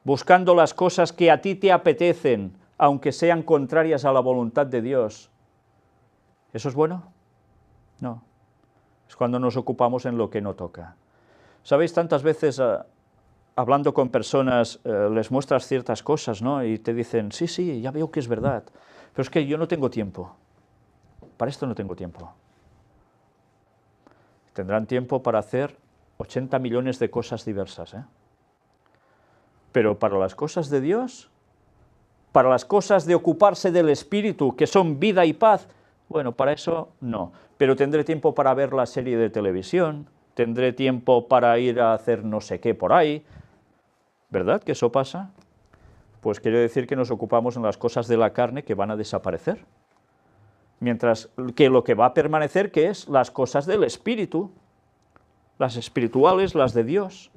buscando las cosas que a ti te apetecen, aunque sean contrarias a la voluntad de Dios, ¿eso es bueno? No, es cuando nos ocupamos en lo que no toca. ¿Sabéis? Tantas veces hablando con personas les muestras ciertas cosas, ¿no? Y te dicen, sí, sí, ya veo que es verdad, pero es que yo no tengo tiempo, para esto no tengo tiempo. Tendrán tiempo para hacer 80 millones de cosas diversas, ¿eh? Pero para las cosas de Dios, para las cosas de ocuparse del Espíritu, que son vida y paz, bueno, para eso no. Pero tendré tiempo para ver la serie de televisión, tendré tiempo para ir a hacer no sé qué por ahí. ¿Verdad que eso pasa? Pues quiere decir que nos ocupamos en las cosas de la carne que van a desaparecer. Mientras que lo que va a permanecer, que es las cosas del Espíritu, las espirituales, las de Dios.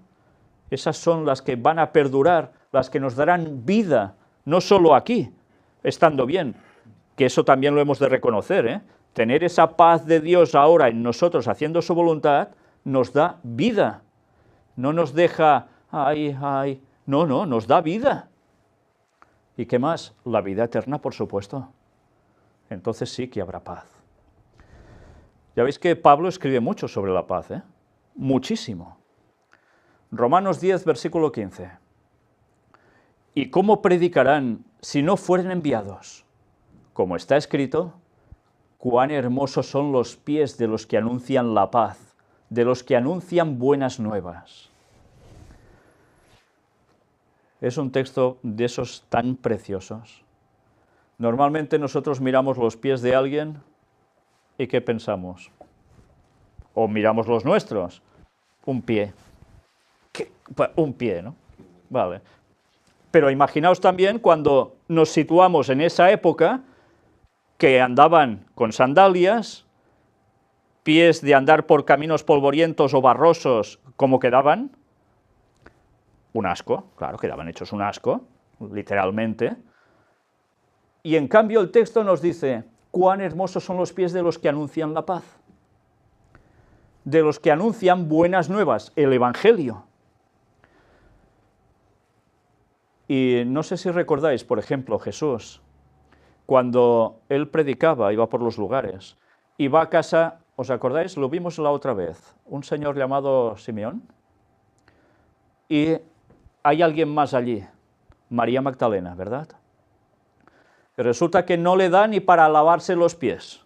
Esas son las que van a perdurar, las que nos darán vida, no solo aquí, estando bien, que eso también lo hemos de reconocer, ¿eh? Tener esa paz de Dios ahora en nosotros haciendo su voluntad, nos da vida. No nos deja, no, nos da vida. ¿Y qué más? La vida eterna, por supuesto. Entonces sí que habrá paz. Ya veis que Pablo escribe mucho sobre la paz, ¿eh? Muchísimo. Romanos 10, versículo 15. ¿Y cómo predicarán si no fueren enviados? Como está escrito, cuán hermosos son los pies de los que anuncian la paz, de los que anuncian buenas nuevas. Es un texto de esos tan preciosos. Normalmente nosotros miramos los pies de alguien y ¿qué pensamos? O miramos los nuestros, un pie. Un pie, ¿no? Vale. Pero imaginaos también cuando nos situamos en esa época que andaban con sandalias, pies de andar por caminos polvorientos o barrosos, ¿cómo quedaban? Un asco, claro, quedaban hechos un asco, literalmente. Y en cambio el texto nos dice, cuán hermosos son los pies de los que anuncian la paz, de los que anuncian buenas nuevas, el Evangelio. Y no sé si recordáis, por ejemplo, Jesús, cuando él predicaba, iba por los lugares, iba a casa, ¿os acordáis? Lo vimos la otra vez, un señor llamado Simeón, y hay alguien más allí, María Magdalena, ¿verdad? Y resulta que no le da ni para lavarse los pies.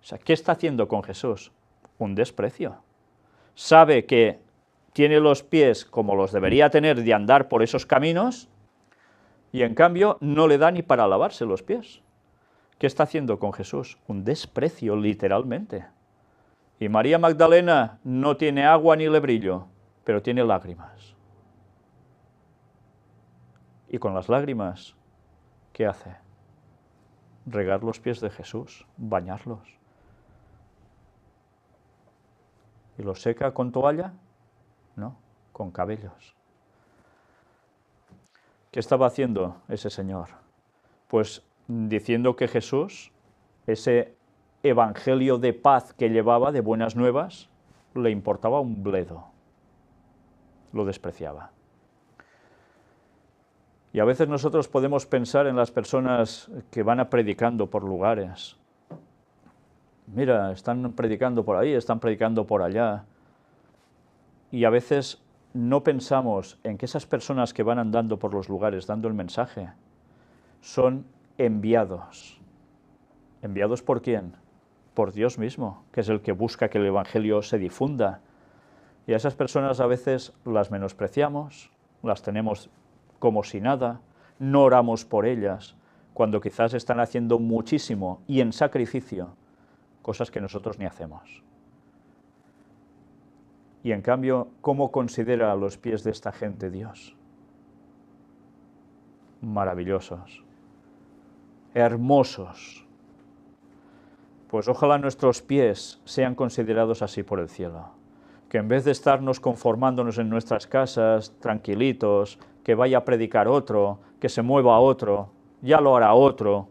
O sea, ¿qué está haciendo con Jesús? Un desprecio. Sabe que tiene los pies como los debería tener de andar por esos caminos, y en cambio no le da ni para lavarse los pies. ¿Qué está haciendo con Jesús? Un desprecio, literalmente. Y María Magdalena no tiene agua ni lebrillo, pero tiene lágrimas. Y con las lágrimas, ¿qué hace? Regar los pies de Jesús, bañarlos. ¿Y los seca con toalla? No, con cabellos. ¿Qué estaba haciendo ese señor? Pues diciendo que Jesús, ese evangelio de paz que llevaba, de buenas nuevas, le importaba un bledo, lo despreciaba. Y a veces nosotros podemos pensar en las personas que van predicando por lugares. Mira, están predicando por ahí, están predicando por allá. Y a veces no pensamos en que esas personas que van andando por los lugares dando el mensaje son enviados. ¿Enviados por quién? Por Dios mismo, que es el que busca que el Evangelio se difunda. Y a esas personas a veces las menospreciamos, las tenemos como si nada, no oramos por ellas, cuando quizás están haciendo muchísimo y en sacrificio, cosas que nosotros ni hacemos. Y en cambio, ¿cómo considera a los pies de esta gente Dios? Maravillosos, hermosos. Pues ojalá nuestros pies sean considerados así por el cielo. Que en vez de estarnos conformándonos en nuestras casas, tranquilitos, que vaya a predicar otro, que se mueva otro, ya lo hará otro,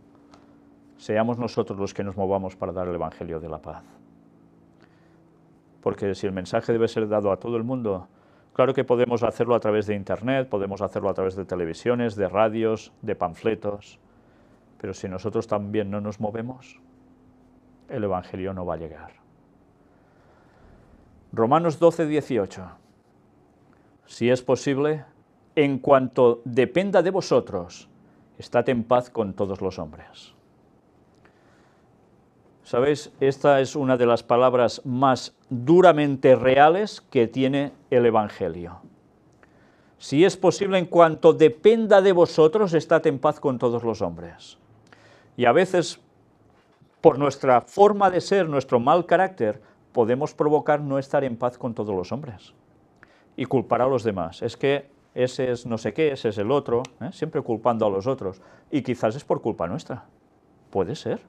seamos nosotros los que nos movamos para dar el Evangelio de la paz. Porque si el mensaje debe ser dado a todo el mundo, claro que podemos hacerlo a través de Internet, podemos hacerlo a través de televisiones, de radios, de panfletos, pero si nosotros también no nos movemos, el Evangelio no va a llegar. Romanos 12, 18. Si es posible, en cuanto dependa de vosotros, estad en paz con todos los hombres. ¿Sabéis? Esta es una de las palabras más duramente reales que tiene el Evangelio. Si es posible, en cuanto dependa de vosotros, estad en paz con todos los hombres. Y a veces, por nuestra forma de ser, nuestro mal carácter, podemos provocar no estar en paz con todos los hombres y culpar a los demás. Es que ese es no sé qué, ese es el otro, siempre culpando a los otros. Y quizás es por culpa nuestra. Puede ser.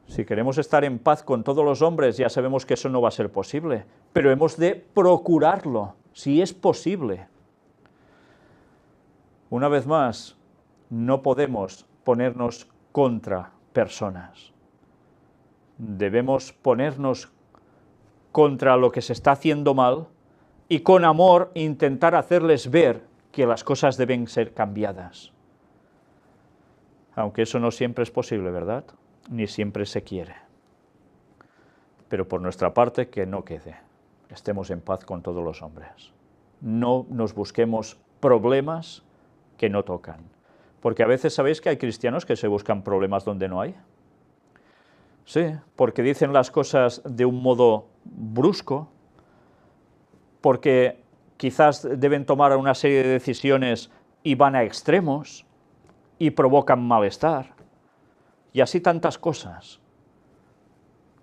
Si queremos estar en paz con todos los hombres, ya sabemos que eso no va a ser posible, pero hemos de procurarlo, si es posible. Una vez más, no podemos ponernos contra personas. Debemos ponernos contra lo que se está haciendo mal y con amor intentar hacerles ver que las cosas deben ser cambiadas. Aunque eso no siempre es posible, ¿verdad? Ni siempre se quiere. Pero por nuestra parte, que no quede. Estemos en paz con todos los hombres. No nos busquemos problemas que no tocan. Porque a veces sabéis que hay cristianos que se buscan problemas donde no hay. Sí, porque dicen las cosas de un modo brusco, porque quizás deben tomar una serie de decisiones y van a extremos y provocan malestar. Y así tantas cosas.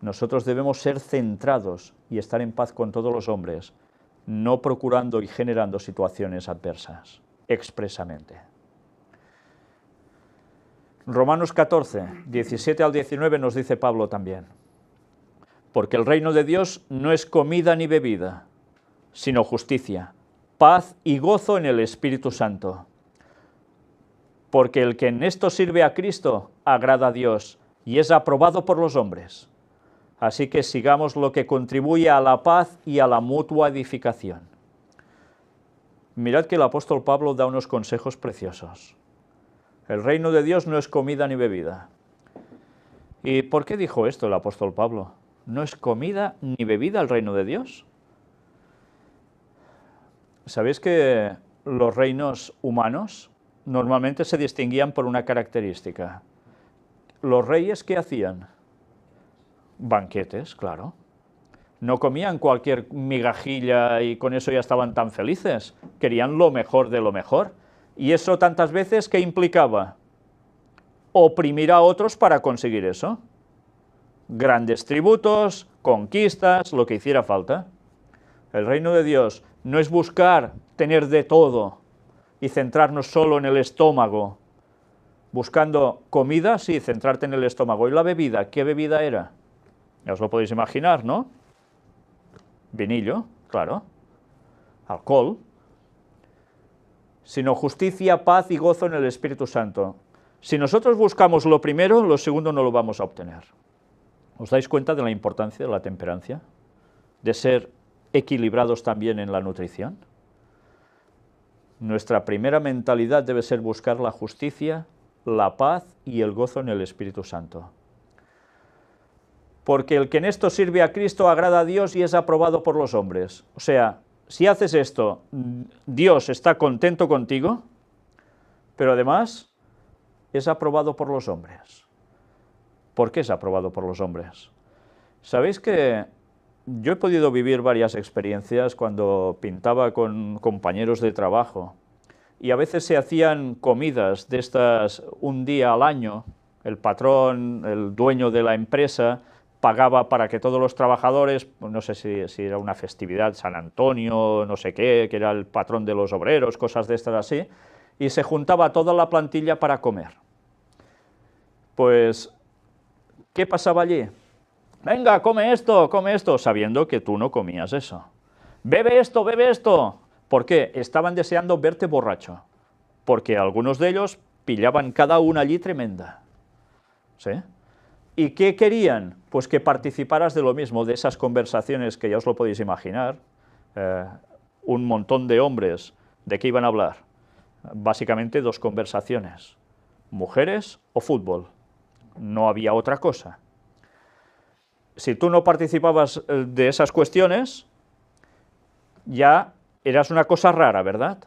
Nosotros debemos ser centrados y estar en paz con todos los hombres, no procurando y generando situaciones adversas, expresamente. Romanos 14, 17 al 19 nos dice Pablo también, porque el reino de Dios no es comida ni bebida, sino justicia, paz y gozo en el Espíritu Santo. Porque el que en esto sirve a Cristo agrada a Dios y es aprobado por los hombres. Así que sigamos lo que contribuye a la paz y a la mutua edificación. Mirad que el apóstol Pablo da unos consejos preciosos. El reino de Dios no es comida ni bebida. ¿Y por qué dijo esto el apóstol Pablo? ¿No es comida ni bebida el reino de Dios? ¿Sabéis que los reinos humanos normalmente se distinguían por una característica? Los reyes, ¿qué hacían? Banquetes, claro. No comían cualquier migajilla y con eso ya estaban tan felices. Querían lo mejor de lo mejor. Y eso tantas veces, ¿qué implicaba? Oprimir a otros para conseguir eso. Grandes tributos, conquistas, lo que hiciera falta. El reino de Dios no es buscar tener de todo y centrarnos solo en el estómago. Buscando comida, sí, centrarte en el estómago. ¿Y la bebida? ¿Qué bebida era? Ya os lo podéis imaginar, ¿no? Vinillo, claro. Alcohol. Sino justicia, paz y gozo en el Espíritu Santo. Si nosotros buscamos lo primero, lo segundo no lo vamos a obtener. ¿Os dais cuenta de la importancia de la temperancia? de ser equilibrados también en la nutrición? Nuestra primera mentalidad debe ser buscar la justicia, la paz y el gozo en el Espíritu Santo. Porque el que en esto sirve a Cristo agrada a Dios y es aprobado por los hombres. O sea, si haces esto, Dios está contento contigo, pero además es aprobado por los hombres. ¿Por qué es aprobado por los hombres? Sabéis que yo he podido vivir varias experiencias cuando pintaba con compañeros de trabajo, y a veces se hacían comidas de estas un día al año. El patrón, el dueño de la empresa, pagaba para que todos los trabajadores, no sé si era una festividad, San Antonio, no sé qué, que era el patrón de los obreros, cosas de estas así, y se juntaba toda la plantilla para comer. Pues, ¿qué pasaba allí? Venga, come esto, sabiendo que tú no comías eso. Bebe esto, bebe esto. ¿Por qué? Estaban deseando verte borracho, porque algunos de ellos pillaban cada una allí tremenda. ¿Sí? ¿Y qué querían? Pues que participaras de lo mismo, de esas conversaciones que ya os lo podéis imaginar. Un montón de hombres, ¿de qué iban a hablar? Básicamente dos conversaciones, mujeres o fútbol. No había otra cosa. Si tú no participabas de esas cuestiones, ya eras una cosa rara, ¿verdad?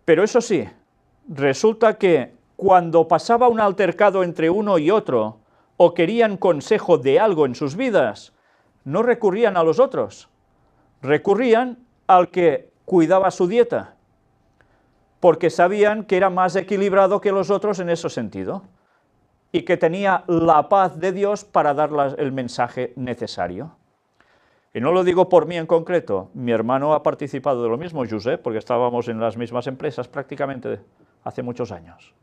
Pero eso sí, resulta que cuando pasaba un altercado entre uno y otro, o querían consejo de algo en sus vidas, no recurrían a los otros, recurrían al que cuidaba su dieta, porque sabían que era más equilibrado que los otros en ese sentido, y que tenía la paz de Dios para dar el mensaje necesario. Y no lo digo por mí en concreto, mi hermano ha participado de lo mismo, Josep, porque estábamos en las mismas empresas prácticamente hace muchos años.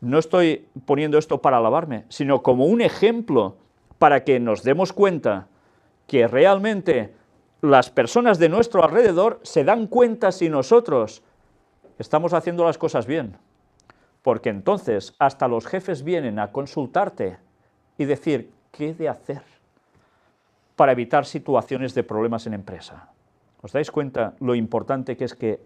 No estoy poniendo esto para alabarme, sino como un ejemplo para que nos demos cuenta que realmente las personas de nuestro alrededor se dan cuenta si nosotros estamos haciendo las cosas bien. Porque entonces hasta los jefes vienen a consultarte y decir qué he de hacer para evitar situaciones de problemas en empresa. ¿Os dais cuenta lo importante que es que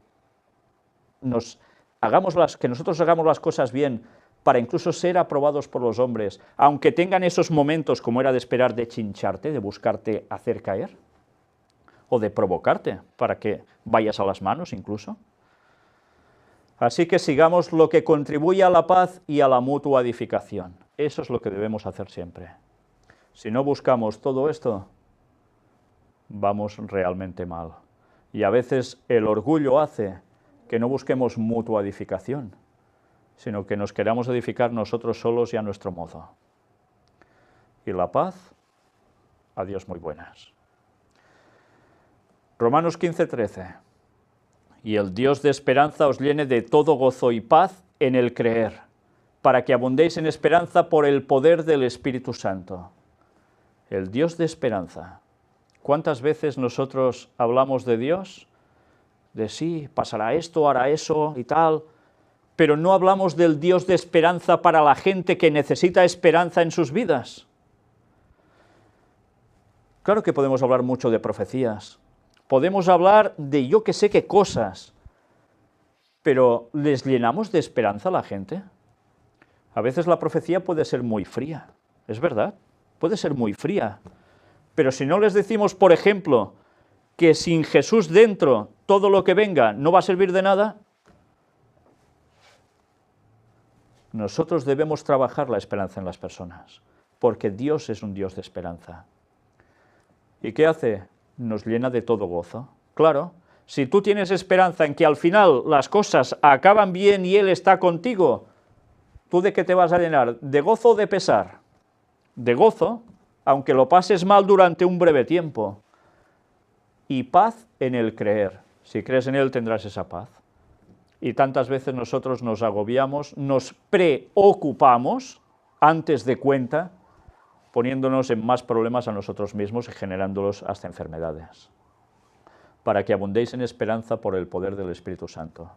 nosotros hagamos las cosas bien para incluso ser aprobados por los hombres, aunque tengan esos momentos, como era de esperar, de chincharte, de buscarte hacer caer, o de provocarte para que vayas a las manos incluso? Así que sigamos lo que contribuye a la paz y a la mutua edificación. Eso es lo que debemos hacer siempre. Si no buscamos todo esto, vamos realmente mal. Y a veces el orgullo hace que no busquemos mutua edificación, sino que nos queramos edificar nosotros solos y a nuestro modo. Y la paz, a Dios muy buenas. Romanos 15:13. Y el Dios de esperanza os llene de todo gozo y paz en el creer, para que abundéis en esperanza por el poder del Espíritu Santo. El Dios de esperanza. ¿Cuántas veces nosotros hablamos de Dios? De sí, pasará esto, hará eso y tal, pero no hablamos del Dios de esperanza para la gente que necesita esperanza en sus vidas. Claro que podemos hablar mucho de profecías, podemos hablar de yo que sé qué cosas, pero ¿les llenamos de esperanza a la gente? A veces la profecía puede ser muy fría, es verdad, puede ser muy fría, pero si no les decimos, por ejemplo, que sin Jesús dentro todo lo que venga no va a servir de nada, nosotros debemos trabajar la esperanza en las personas, porque Dios es un Dios de esperanza. ¿Y qué hace? Nos llena de todo gozo. Claro, si tú tienes esperanza en que al final las cosas acaban bien y Él está contigo, ¿tú de qué te vas a llenar? ¿De gozo o de pesar? De gozo, aunque lo pases mal durante un breve tiempo. Y paz en el creer. Si crees en Él tendrás esa paz. Y tantas veces nosotros nos agobiamos, nos preocupamos antes de cuenta, poniéndonos en más problemas a nosotros mismos y generándolos hasta enfermedades. Para que abundéis en esperanza por el poder del Espíritu Santo.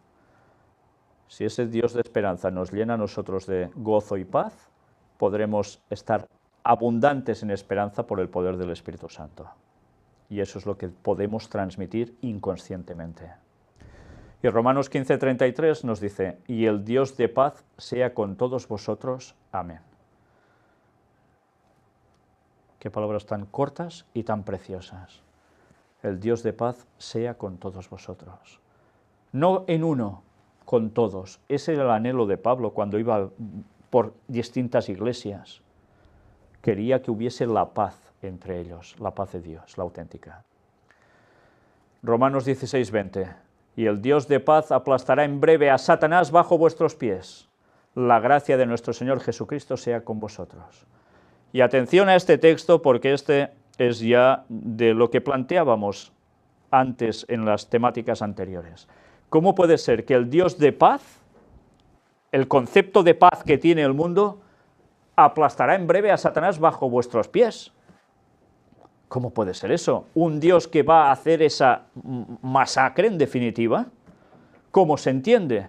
Si ese Dios de esperanza nos llena a nosotros de gozo y paz, podremos estar abundantes en esperanza por el poder del Espíritu Santo. Y eso es lo que podemos transmitir inconscientemente. Y Romanos 15:33 nos dice, y el Dios de paz sea con todos vosotros. Amén. Qué palabras tan cortas y tan preciosas. El Dios de paz sea con todos vosotros. No en uno, con todos. Ese era el anhelo de Pablo cuando iba por distintas iglesias. Quería que hubiese la paz entre ellos, la paz de Dios, la auténtica. Romanos 16:20. Y el Dios de paz aplastará en breve a Satanás bajo vuestros pies. La gracia de nuestro Señor Jesucristo sea con vosotros. Y atención a este texto, porque este es ya de lo que planteábamos antes en las temáticas anteriores. ¿Cómo puede ser que el Dios de paz, el concepto de paz que tiene el mundo, aplastará en breve a Satanás bajo vuestros pies? ¿Cómo puede ser eso? ¿Un Dios que va a hacer esa masacre en definitiva? ¿Cómo se entiende?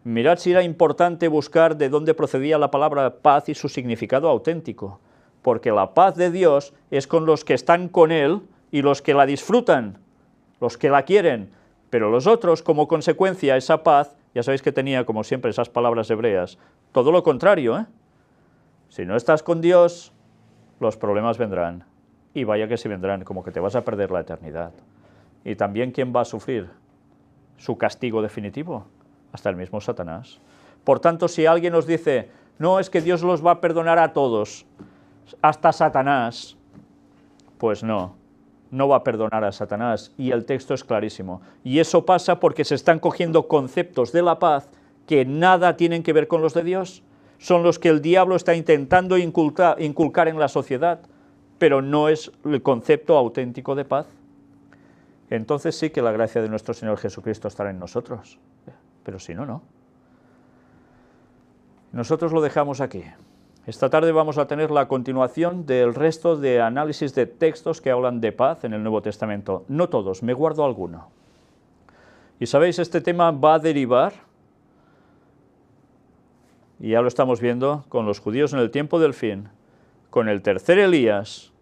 Mirad si era importante buscar de dónde procedía la palabra paz y su significado auténtico, porque la paz de Dios es con los que están con Él y los que la disfrutan, los que la quieren, pero los otros, como consecuencia, esa paz, ya sabéis que tenía, como siempre, esas palabras hebreas, todo lo contrario, ¿eh? Si no estás con Dios, los problemas vendrán. Y vaya que si vendrán, como que te vas a perder la eternidad. Y también, ¿quién va a sufrir su castigo definitivo? Hasta el mismo Satanás. Por tanto, si alguien nos dice, no, es que Dios los va a perdonar a todos, hasta Satanás, pues no va a perdonar a Satanás. Y el texto es clarísimo. Y eso pasa porque se están cogiendo conceptos de la paz que nada tienen que ver con los de Dios. Son los que el diablo está intentando inculcar en la sociedad, pero no es el concepto auténtico de paz. Entonces sí que la gracia de nuestro Señor Jesucristo estará en nosotros, pero si no, no. Nosotros lo dejamos aquí. Esta tarde vamos a tener la continuación del resto de análisis de textos que hablan de paz en el Nuevo Testamento. No todos, me guardo alguno. Y sabéis, este tema va a derivar, y ya lo estamos viendo, con los judíos en el tiempo del fin, con el tercer Elías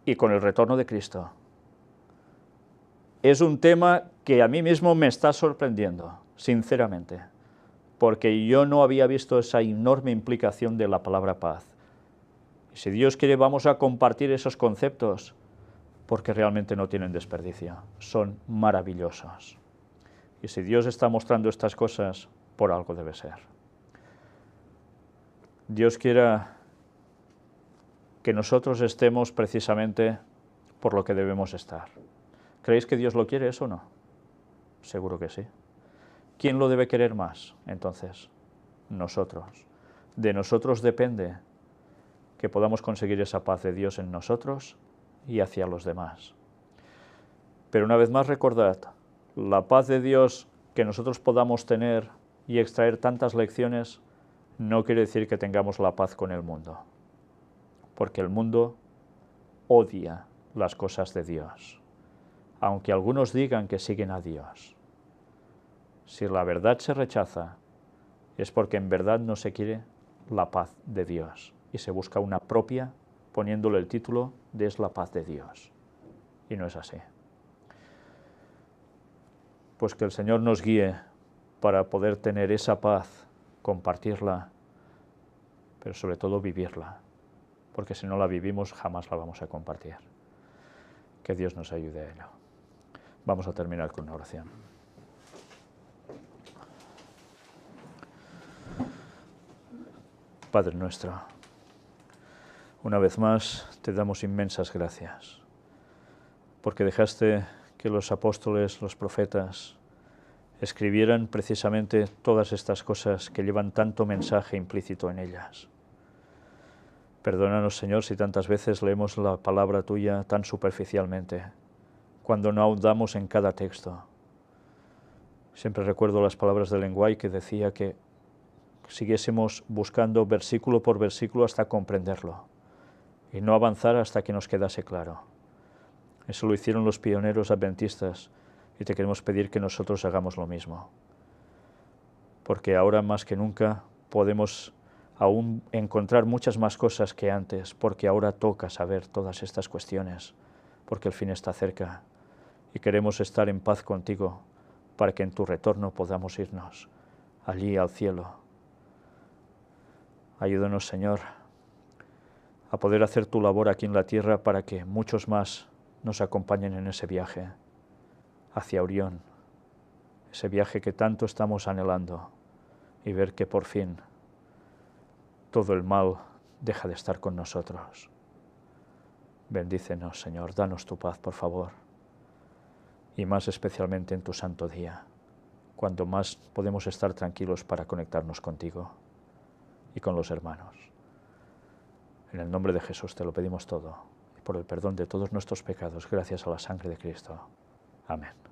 y con el retorno de Cristo. Es un tema que a mí mismo me está sorprendiendo, sinceramente, porque yo no había visto esa enorme implicación de la palabra paz. Y si Dios quiere, vamos a compartir esos conceptos, porque realmente no tienen desperdicio, son maravillosos. Y si Dios está mostrando estas cosas, por algo debe ser. Dios quiera que nosotros estemos precisamente por lo que debemos estar. ¿Creéis que Dios lo quiere eso o no? Seguro que sí. ¿Quién lo debe querer más, entonces? Nosotros. De nosotros depende que podamos conseguir esa paz de Dios en nosotros y hacia los demás. Pero una vez más recordad, la paz de Dios que nosotros podamos tener y extraer tantas lecciones no quiere decir que tengamos la paz con el mundo, porque el mundo odia las cosas de Dios, aunque algunos digan que siguen a Dios. Si la verdad se rechaza, es porque en verdad no se quiere la paz de Dios y se busca una propia, poniéndole el título de es la paz de Dios. Y no es así. Pues que el Señor nos guíe para poder tener esa paz, compartirla, pero sobre todo vivirla, porque si no la vivimos jamás la vamos a compartir. Que Dios nos ayude a ello. Vamos a terminar con una oración. Padre nuestro, una vez más te damos inmensas gracias, porque dejaste que los apóstoles, los profetas, escribieran precisamente todas estas cosas que llevan tanto mensaje implícito en ellas. Perdónanos, Señor, si tantas veces leemos la palabra tuya tan superficialmente, cuando no ahondamos en cada texto. Siempre recuerdo las palabras de Lenguay que decía que siguiésemos buscando versículo por versículo hasta comprenderlo y no avanzar hasta que nos quedase claro. Eso lo hicieron los pioneros adventistas y te queremos pedir que nosotros hagamos lo mismo, porque ahora más que nunca podemos aún encontrar muchas más cosas que antes, porque ahora toca saber todas estas cuestiones, porque el fin está cerca y queremos estar en paz contigo para que en tu retorno podamos irnos allí al cielo. Ayúdanos, Señor, a poder hacer tu labor aquí en la tierra para que muchos más nos acompañen en ese viaje hacia Orión, ese viaje que tanto estamos anhelando, y ver que por fin todo el mal deja de estar con nosotros. Bendícenos, Señor, danos tu paz, por favor, y más especialmente en tu santo día, cuando más podemos estar tranquilos para conectarnos contigo y con los hermanos. En el nombre de Jesús te lo pedimos todo, y por el perdón de todos nuestros pecados, gracias a la sangre de Cristo. Amén.